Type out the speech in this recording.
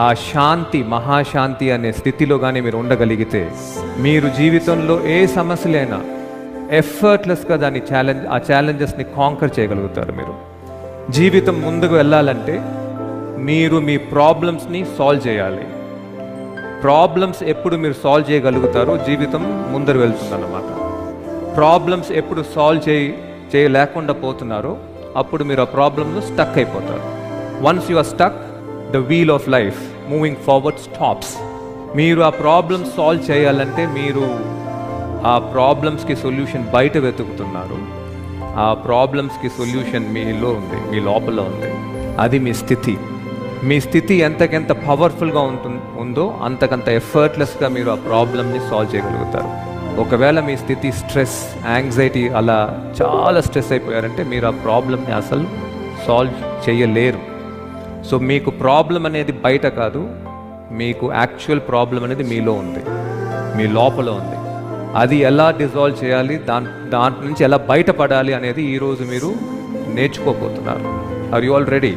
ఆ శాంతి, మహాశాంతి అనే స్థితిలో కానీ మీరు ఉండగలిగితే, మీరు జీవితంలో ఏ సమస్యలైనా ఎఫర్ట్లెస్గా ఆ ఛాలెంజెస్ని కాంకర్ చేయగలుగుతారు. మీరు జీవితం ముందుకు వెళ్ళాలంటే మీరు మీ ప్రాబ్లమ్స్ని సాల్వ్ చేయాలి. ప్రాబ్లమ్స్ ఎప్పుడు మీరు సాల్వ్ చేయగలుగుతారో జీవితం ముందరు వెళ్తుందన్నమాట. ప్రాబ్లమ్స్ ఎప్పుడు సాల్వ్ చేయలేకుండా పోతున్నారో అప్పుడు మీరు ఆ ప్రాబ్లమ్ను స్టక్ అయిపోతారు. Once you are stuck, the wheel of life moving forward stops. మీరు ఆ ప్రాబ్లమ్ సాల్వ్ చేయాలంటే మీరు ఆ ప్రాబ్లమ్స్కి సొల్యూషన్ బయట వెతుకుతున్నారు. ఆ ప్రాబ్లమ్స్కి సొల్యూషన్ మీలో ఉంది, మీ లోపల ఉంది. అది మీ స్థితి. మీ స్థితి ఎంతకెంత పవర్ఫుల్గా ఉందో అంతకంత ఎఫర్ట్లెస్గా మీరు ఆ ప్రాబ్లమ్ని సాల్వ్ చేయగలుగుతారు. ఒకవేళ మీ స్థితి స్ట్రెస్, యాంగ్జైటీ, అలా చాలా స్ట్రెస్ అయిపోయారంటే మీరు ఆ ప్రాబ్లమ్ని అసలు సాల్వ్ చేయలేరు. సో మీకు ప్రాబ్లం అనేది బయట కాదు, మీకు యాక్చువల్ ప్రాబ్లం అనేది మీలో ఉంది, మీ లోపల ఉంది. అది ఎలా డిజాల్వ్ చేయాలి, దాంట్ నుంచి ఎలా బయటపడాలి అనేది ఈరోజు మీరు నేర్చుకోబోతున్నారు. Are you all ready?